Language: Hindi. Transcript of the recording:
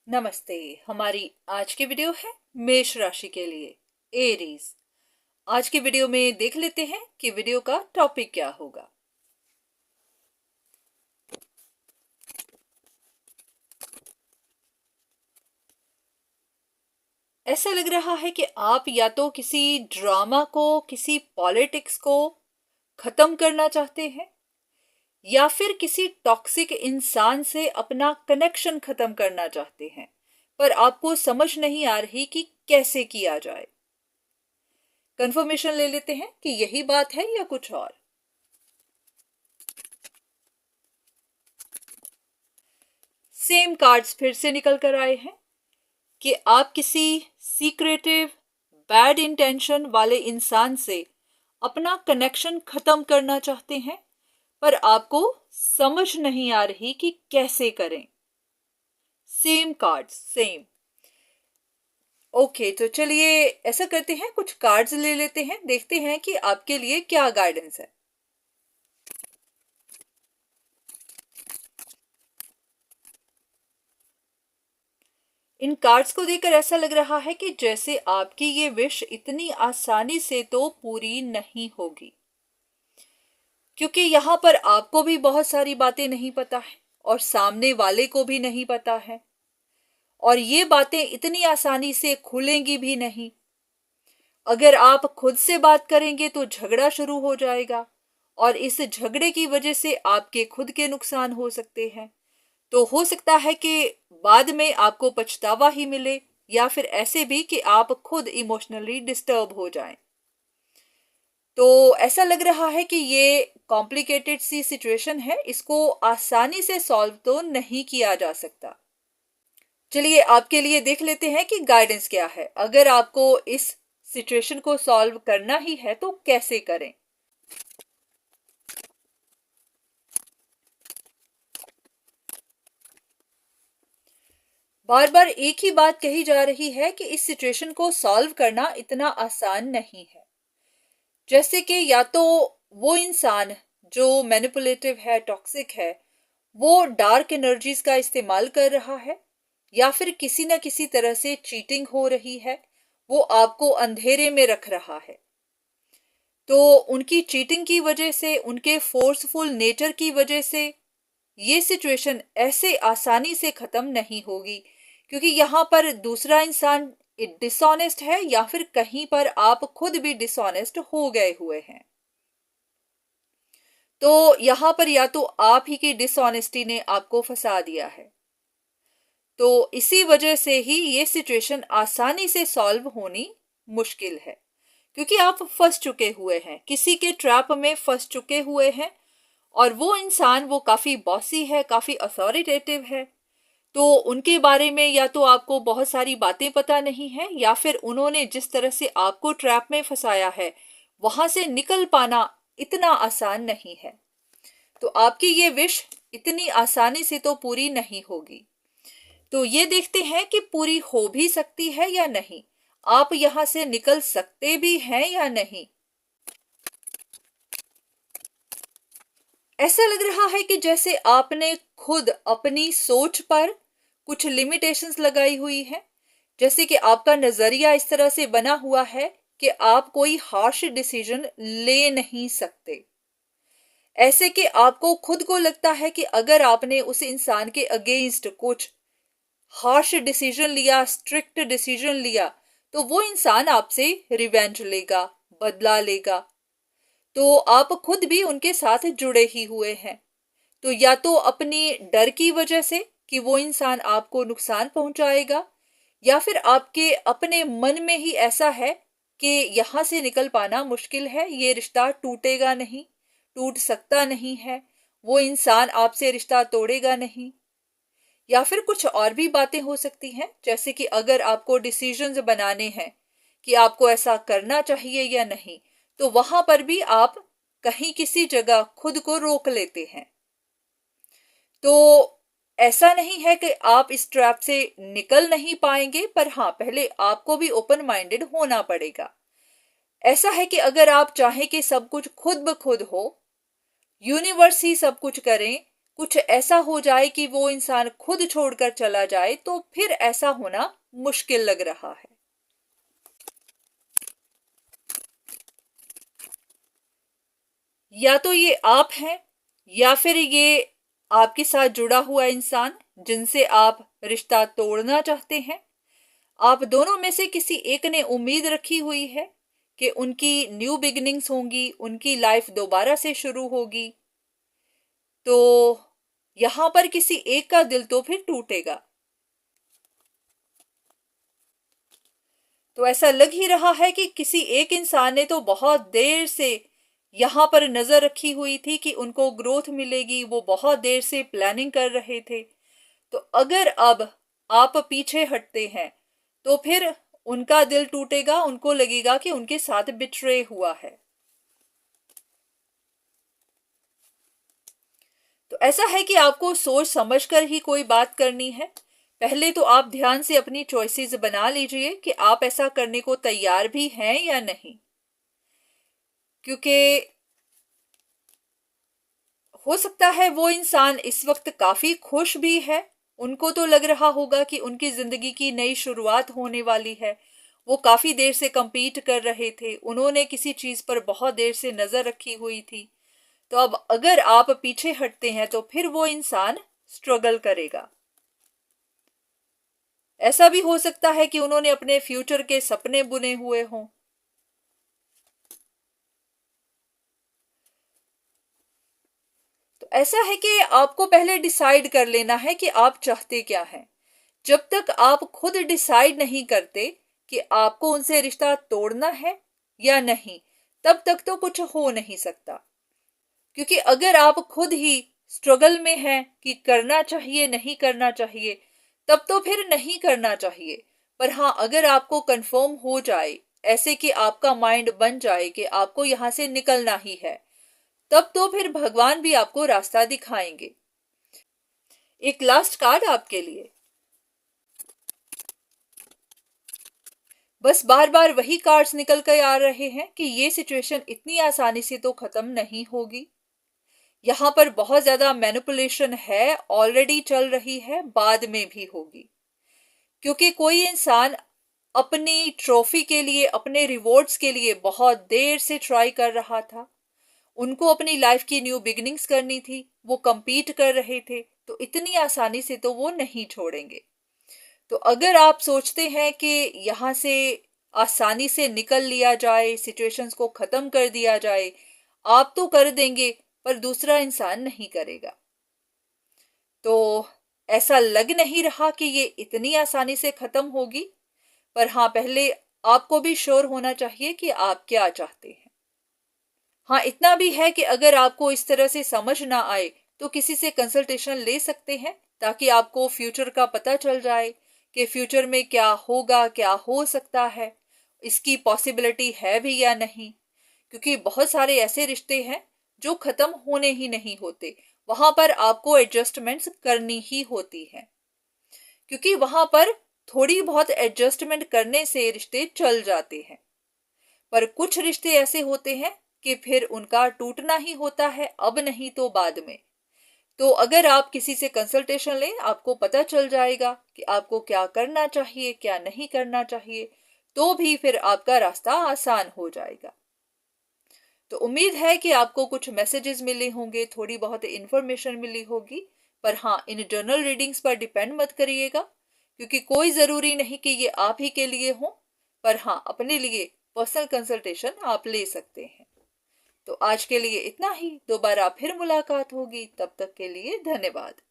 नमस्ते। हमारी आज की वीडियो है मेष राशि के लिए, एरीज। आज की वीडियो में देख लेते हैं कि वीडियो का टॉपिक क्या होगा। ऐसा लग रहा है कि आप या तो किसी ड्रामा को, किसी पॉलिटिक्स को खत्म करना चाहते हैं, या फिर किसी टॉक्सिक इंसान से अपना कनेक्शन खत्म करना चाहते हैं, पर आपको समझ नहीं आ रही कि कैसे किया जाए। कंफर्मेशन ले लेते हैं कि यही बात है या कुछ और। सेम कार्ड्स फिर से निकल कर आए हैं कि आप किसी सीक्रेटिव, बैड इंटेंशन वाले इंसान से अपना कनेक्शन खत्म करना चाहते हैं, पर आपको समझ नहीं आ रही कि कैसे करें। Same cards, same. ओके, तो चलिए ऐसा करते हैं, कुछ कार्ड्स ले लेते हैं, देखते हैं कि आपके लिए क्या गाइडेंस है। इन कार्ड्स को देखकर ऐसा लग रहा है कि जैसे आपकी ये विश इतनी आसानी से तो पूरी नहीं होगी, क्योंकि यहाँ पर आपको भी बहुत सारी बातें नहीं पता है और सामने वाले को भी नहीं पता है, और ये बातें इतनी आसानी से खुलेंगी भी नहीं। अगर आप खुद से बात करेंगे तो झगड़ा शुरू हो जाएगा, और इस झगड़े की वजह से आपके खुद के नुकसान हो सकते हैं। तो हो सकता है कि बाद में आपको पछतावा ही मिले, या फिर ऐसे भी कि आप खुद इमोशनली डिस्टर्ब हो जाएं। तो ऐसा लग रहा है कि ये कॉम्प्लिकेटेड सी सिचुएशन है, इसको आसानी से सॉल्व तो नहीं किया जा सकता। चलिए आपके लिए देख लेते हैं कि गाइडेंस क्या है। अगर आपको इस सिचुएशन को सॉल्व करना ही है तो कैसे करें। बार बार एक ही बात कही जा रही है कि इस सिचुएशन को सॉल्व करना इतना आसान नहीं है। जैसे कि या तो वो इंसान जो मैनिपुलेटिव है, टॉक्सिक है, वो डार्क एनर्जीज का इस्तेमाल कर रहा है, या फिर किसी ना किसी तरह से चीटिंग हो रही है, वो आपको अंधेरे में रख रहा है। तो उनकी चीटिंग की वजह से, उनके फोर्सफुल नेचर की वजह से ये सिचुएशन ऐसे आसानी से खत्म नहीं होगी, क्योंकि यहाँ पर दूसरा इंसान डिसऑनेस्ट है, या फिर कहीं पर आप खुद भी डिसऑनेस्ट हो गए हुए हैं। तो यहाँ पर या तो आप ही की डिसऑनेस्टी ने आपको फंसा दिया है। तो इसी वजह से ही ये सिचुएशन आसानी से सॉल्व होनी मुश्किल है, क्योंकि आप फंस चुके हुए हैं, किसी के ट्रैप में फंस चुके हुए हैं। और वो इंसान, वो काफी बॉसी है, काफी अथॉरिटेटिव है। तो उनके बारे में या तो आपको बहुत सारी बातें पता नहीं है, या फिर उन्होंने जिस तरह से आपको ट्रैप में फंसाया है, वहां से निकल पाना इतना आसान नहीं है। तो आपकी ये विश इतनी आसानी से तो पूरी नहीं होगी। तो ये देखते हैं कि पूरी हो भी सकती है या नहीं, आप यहां से निकल सकते भी हैं या नहीं। ऐसा लग रहा है कि जैसे आपने खुद अपनी सोच पर कुछ लिमिटेशंस लगाई हुई है, जैसे कि आपका नजरिया इस तरह से बना हुआ है कि आप कोई हार्श डिसीजन ले नहीं सकते। ऐसे कि आपको खुद को लगता है कि अगर आपने उस इंसान के अगेंस्ट कुछ हार्श डिसीजन लिया, स्ट्रिक्ट डिसीजन लिया, तो वो इंसान आपसे रिवेंज लेगा, बदला लेगा। तो आप खुद भी उनके साथ जुड़े ही हुए हैं। तो या तो अपनी डर की वजह से कि वो इंसान आपको नुकसान पहुंचाएगा, या फिर आपके अपने मन में ही ऐसा है कि यहां से निकल पाना मुश्किल है, ये रिश्ता टूटेगा नहीं, टूट सकता नहीं है, वो इंसान आपसे रिश्ता तोड़ेगा नहीं। या फिर कुछ और भी बातें हो सकती हैं, जैसे कि अगर आपको डिसीजंस बनाने हैं कि आपको ऐसा करना चाहिए या नहीं, तो वहां पर भी आप कहीं किसी जगह खुद को रोक लेते हैं। तो ऐसा नहीं है कि आप इस ट्रैप से निकल नहीं पाएंगे, पर हाँ, पहले आपको भी ओपन माइंडेड होना पड़ेगा। ऐसा है कि अगर आप चाहें कि सब कुछ खुद ब खुद हो, यूनिवर्स ही सब कुछ करें, कुछ ऐसा हो जाए कि वो इंसान खुद छोड़कर चला जाए, तो फिर ऐसा होना मुश्किल लग रहा है। या तो ये आप हैं, या फिर ये आपके साथ जुड़ा हुआ इंसान जिनसे आप रिश्ता तोड़ना चाहते हैं। आप दोनों में से किसी एक ने उम्मीद रखी हुई है कि उनकी न्यू बिगिनिंग्स होंगी, उनकी लाइफ दोबारा से शुरू होगी। तो यहां पर किसी एक का दिल तो फिर टूटेगा। तो ऐसा लग ही रहा है कि किसी एक इंसान ने तो बहुत देर से यहां पर नजर रखी हुई थी कि उनको ग्रोथ मिलेगी, वो बहुत देर से प्लानिंग कर रहे थे। तो अगर अब आप पीछे हटते हैं तो फिर उनका दिल टूटेगा, उनको लगेगा कि उनके साथ बिट्रे हुआ है। तो ऐसा है कि आपको सोच समझकर ही कोई बात करनी है। पहले तो आप ध्यान से अपनी चॉइसेस बना लीजिए कि आप ऐसा करने को तैयार भी हैं या नहीं, क्योंकि हो सकता है वो इंसान इस वक्त काफी खुश भी है। उनको तो लग रहा होगा कि उनकी जिंदगी की नई शुरुआत होने वाली है। वो काफी देर से compete कर रहे थे, उन्होंने किसी चीज पर बहुत देर से नजर रखी हुई थी। तो अब अगर आप पीछे हटते हैं तो फिर वो इंसान स्ट्रगल करेगा। ऐसा भी हो सकता है कि उन्होंने अपने फ्यूचर के सपने बुने हुए हों। तो ऐसा है कि आपको पहले डिसाइड कर लेना है कि आप चाहते क्या हैं। जब तक आप खुद डिसाइड नहीं करते कि आपको उनसे रिश्ता तोड़ना है या नहीं, तब तक तो कुछ हो नहीं सकता। क्योंकि अगर आप खुद ही स्ट्रगल में हैं कि करना चाहिए नहीं करना चाहिए, तब तो फिर नहीं करना चाहिए। पर हाँ, अगर आपको कंफर्म हो जाए, ऐसे कि आपका माइंड बन जाए कि आपको यहां से निकलना ही है, तब तो फिर भगवान भी आपको रास्ता दिखाएंगे। एक लास्ट कार्ड आपके लिए। बस बार बार वही कार्ड्स निकल कर आ रहे हैं कि ये सिचुएशन इतनी आसानी से तो खत्म नहीं होगी। यहाँ पर बहुत ज्यादा मैनिपुलेशन है, ऑलरेडी चल रही है, बाद में भी होगी। क्योंकि कोई इंसान अपनी ट्रॉफी के लिए, अपने रिवॉर्ड्स के लिए बहुत देर से ट्राई कर रहा था। उनको अपनी लाइफ की न्यू बिगिनिंग्स करनी थी, वो compete कर रहे थे, तो इतनी आसानी से तो वो नहीं छोड़ेंगे। तो अगर आप सोचते हैं कि यहाँ से आसानी से निकल लिया जाए, सिचुएशंस को खत्म कर दिया जाए, आप तो कर देंगे पर दूसरा इंसान नहीं करेगा। तो ऐसा लग नहीं रहा कि ये इतनी आसानी से खत्म होगी। पर हाँ, पहले आपको भी श्योर होना चाहिए कि आप क्या चाहते हैं। हाँ, इतना भी है कि अगर आपको इस तरह से समझ ना आए तो किसी से कंसल्टेशन ले सकते हैं, ताकि आपको फ्यूचर का पता चल जाए कि फ्यूचर में क्या होगा, क्या हो सकता है, इसकी पॉसिबिलिटी है भी या नहीं। क्योंकि बहुत सारे ऐसे रिश्ते हैं जो खत्म होने ही नहीं होते, वहां पर आपको एडजस्टमेंट्स करनी ही होती हैं। क्योंकि वहां पर थोड़ी बहुत एडजस्टमेंट करने से रिश्ते चल जाते हैं। पर कुछ रिश्ते ऐसे होते हैं कि फिर उनका टूटना ही होता है, अब नहीं तो बाद में। तो अगर आप किसी से कंसल्टेशन लें, आपको पता चल जाएगा कि आपको क्या करना चाहिए, क्या नहीं करना चाहिए, तो भी फिर आपका रास्ता आसान हो जाएगा। तो उम्मीद है कि आपको कुछ मैसेजेस मिले होंगे, थोड़ी बहुत इंफॉर्मेशन मिली होगी। पर हाँ, इन जर्नल रीडिंग्स पर डिपेंड मत करिएगा, क्योंकि कोई जरूरी नहीं कि ये आप ही के लिए हो। पर हाँ, अपने लिए पर्सनल कंसल्टेशन आप ले सकते हैं। तो आज के लिए इतना ही, दोबारा फिर मुलाकात होगी, तब तक के लिए धन्यवाद।